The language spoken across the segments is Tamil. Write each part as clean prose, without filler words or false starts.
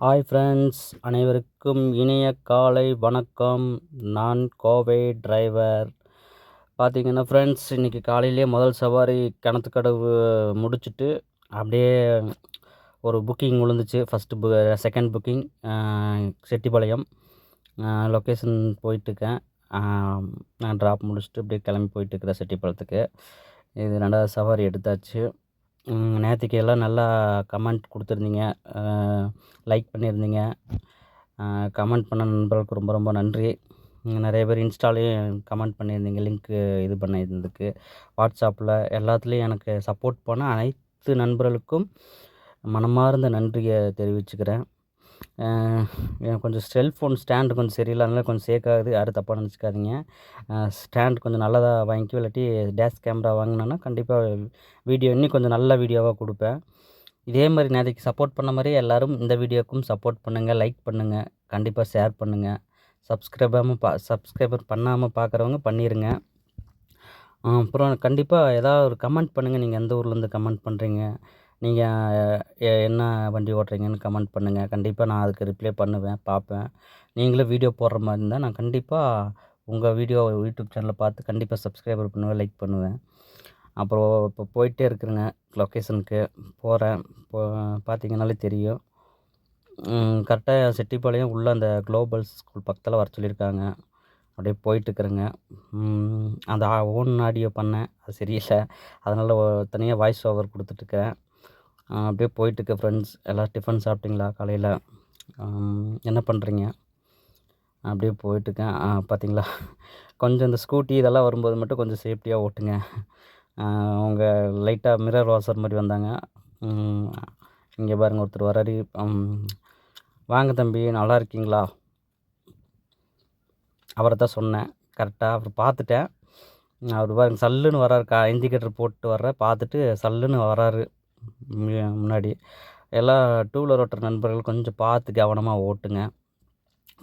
ஹாய் ஃப்ரெண்ட்ஸ், அனைவருக்கும் இனிய காலை வணக்கம். நான் கோவை டிரைவர். பார்த்தீங்கன்னா ஃப்ரெண்ட்ஸ், இன்றைக்கி காலையிலேயே முதல் சவாரி கிணத்துக்கடவு முடிச்சுட்டு அப்படியே ஒரு புக்கிங் விழுந்துச்சு. செகண்ட் புக்கிங் செட்டிப்பாளையம் லொக்கேஷன் போயிட்டுருக்கேன். நான் ட்ராப் முடிச்சுட்டு அப்படியே கிளம்பி போயிட்டுருக்கிறேன் செட்டிப்பாளையத்துக்கு. இது 2வது சவாரி எடுத்தாச்சு. நேற்றுக்கு எல்லாம் நல்லா கமெண்ட் கொடுத்துருந்தீங்க, லைக் பண்ணியிருந்தீங்க. கமெண்ட் பண்ண நண்பர்களுக்கு ரொம்ப ரொம்ப நன்றி. நிறைய பேர் இன்ஸ்டாலேயும் கமெண்ட் பண்ணியிருந்தீங்க, லிங்க்கு இது பண்ணியிருந்ததுக்கு. வாட்ஸ்அப்பில் எல்லாத்துலேயும் எனக்கு சப்போர்ட் பண்ண அனைத்து நண்பர்களுக்கும் மனமார்ந்த நன்றியை தெரிவிச்சுக்கிறேன். எனக்கு கொஞ்சம் செல்ஃபோன் ஸ்டாண்டு கொஞ்சம் சரியில்லை, அதனால் கொஞ்சம் சேக்காகுது. யாரும் தப்பாக நினச்சிக்காதீங்க. ஸ்டாண்ட் கொஞ்சம் நல்லதாக வாங்கிக்கோ, இல்லாட்டி டேஷ் கேமரா வாங்கினேன்னா கண்டிப்பாக வீடியோ இன்னும் கொஞ்சம் நல்ல வீடியோவாக கொடுப்பேன். இதே மாதிரி நேற்றுக்கு சப்போர்ட் பண்ண மாதிரியே எல்லோரும் இந்த வீடியோக்கும் சப்போர்ட் பண்ணுங்கள், லைக் பண்ணுங்கள், கண்டிப்பாக ஷேர் பண்ணுங்கள். சப்ஸ்கிரைபர் பண்ணாமல் பார்க்குறவங்க பண்ணிடுங்க. அப்புறம் கண்டிப்பாக ஏதாவது ஒரு கமெண்ட் பண்ணுங்கள். நீங்கள் எந்த ஊர்லேருந்து கமெண்ட் பண்ணுறீங்க, நீங்கள் என்ன வண்டி ஓட்டுறீங்கன்னு கமெண்ட் பண்ணுங்கள். கண்டிப்பாக நான் அதுக்கு ரிப்ளை பண்ணுவேன், பார்ப்பேன். நீங்களும் வீடியோ போடுற மாதிரி இருந்தால் நான் கண்டிப்பாக உங்கள் வீடியோ யூடியூப் சேனலை பார்த்து கண்டிப்பாக சப்ஸ்கிரைபர் பண்ணுவேன், லைக் பண்ணுவேன். அப்புறம் இப்போ போயிட்டே இருக்கிறேங்க, லொக்கேஷனுக்கு போகிறேன். பார்த்தீங்கன்னாலே தெரியும். கரெக்டாக செட்டிப்பாளையம் உள்ளே அந்த குளோபல் ஸ்கூல் பக்கத்தில் வர சொல்லியிருக்காங்க. அப்படியே போயிட்டுருக்குறேங்க. அந்த ஓன் ஆடியோ பண்ணேன், அது சரியில்லை. அதனால் தனியாக வாய்ஸ் ஓவர் கொடுத்துட்ருக்கேன். அப்படியே போயிட்டுருக்கு ஃப்ரெண்ட்ஸ். எல்லாம் டிஃபன் சாப்பிட்டீங்களா காலையில்? என்ன பண்ணுறீங்க? அப்படியே போயிட்டுருக்கேன். பார்த்தீங்களா, கொஞ்சம் இந்த ஸ்கூட்டி இதெல்லாம் வரும்போது மட்டும் கொஞ்சம் சேஃப்டியாக ஓட்டுங்க. அவங்க லைட்டாக மிரர் வாசர் மாதிரி வந்தாங்க. இங்கே பாருங்கள், ஒருத்தர் வராரு. வாங்க தம்பி, நல்லா இருக்கீங்களா? அவரை தான் சொன்னேன் கரெக்டாக. அப்புறம் பார்த்துட்டேன். அவர் பாருங்க சல்லுன்னு வராரு. இண்டிகேட்டர் போட்டு பார்த்துட்டு சல்லுன்னு வராரு முன்னாடி. எல்லாம் டூ வீலர் ஓட்டுற நண்பர்கள் கொஞ்சம் பார்த்து கவனமாக ஓட்டுங்க.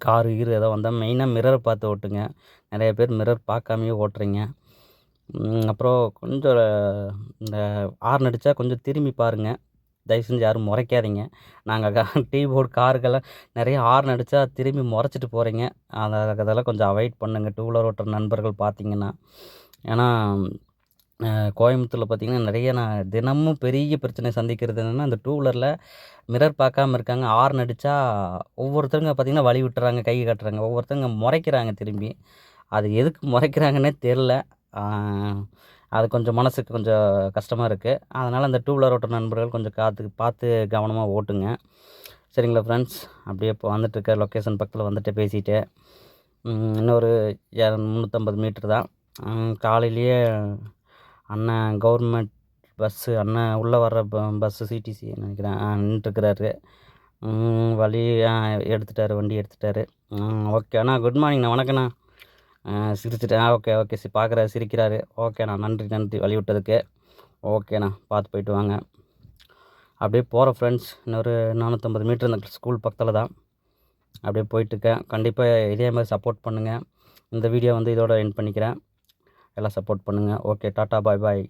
காரு கீரு ஏதோ வந்தால் மெயினாக மிரரை பார்த்து ஓட்டுங்க. நிறைய பேர் மிரர் பார்க்காமையே ஓட்டுறீங்க. அப்புறம் கொஞ்சம் இந்த ஹார்ன் அடித்தா கொஞ்சம் திரும்பி பாருங்கள். தயவு செஞ்சு யாரும் முறைக்காதீங்க. நாங்கள் டீ போர்டு காருக்கெல்லாம் நிறைய ஹார்ன் அடித்தா திரும்பி முறைச்சிட்டு போகிறீங்க. அதெல்லாம் கொஞ்சம் அவாய்ட் பண்ணுங்கள் டூ வீலர் ஓட்டுற நண்பர்கள் பார்த்தீங்கன்னா. ஏன்னா கோயம்புத்தூரில் பார்த்திங்கன்னா நிறைய நான் தினமும் பெரிய பிரச்சனை சந்திக்கிறது என்னென்னா, அந்த டூ வீலரில் மிரர் பார்க்காம இருக்காங்க. ஹார்ன் அடித்தா ஒவ்வொருத்தருங்க பார்த்திங்கன்னா வழி விட்டுறாங்க, கை காட்டுறாங்க. ஒவ்வொருத்தங்க முறைக்கிறாங்க திரும்பி. அது எதுக்கு முறைக்கிறாங்கன்னே தெரில. அது கொஞ்சம் மனதுக்கு கொஞ்சம் கஷ்டமாக இருக்குது. அதனால் அந்த டூ வீலர் ஓட்டுற நண்பர்கள் கொஞ்சம் பார்த்து கவனமாக ஓட்டுங்க. சரிங்களா ஃப்ரெண்ட்ஸ்? அப்படியே இப்போ வந்துட்டுருக்க லொக்கேஷன் பக்கத்தில் வந்துட்டு பேசிவிட்டு இன்னொரு 350 மீட்ரு தான். காலையிலேயே அண்ணன் கவர்மெண்ட் பஸ்ஸு அண்ணன் உள்ளே வர்ற பஸ்ஸு சிடிசி நினைக்கிறேன் நின்றுட்டுருக்கிறாரு. வண்டி எடுத்துட்டாரு. ஓகே அண்ணா, குட் மார்னிங்ண்ணா. வணக்கண்ணா. சிரிச்சிட்டேன். ஓகே ஓகே பார்க்குறாரு, சிரிக்கிறாரு. ஓகேண்ணா, நன்றி வழி விட்டதுக்கு. ஓகேண்ணா, பார்த்து போயிட்டு வாங்க. அப்படியே போகிற ஃப்ரெண்ட்ஸ், இன்னொரு 450 மீட்ரு இந்த ஸ்கூல் பக்கத்தில் தான். அப்படியே போயிட்டுருக்கேன். கண்டிப்பாக இதே மாதிரி சப்போர்ட் பண்ணுங்கள். இந்த வீடியோ இதோட எண்ட் பண்ணிக்கிறேன். எல்லாம் சப்போர்ட் பண்ணுங்கள். ஓகே, டாட்டா, பாய் பாய்.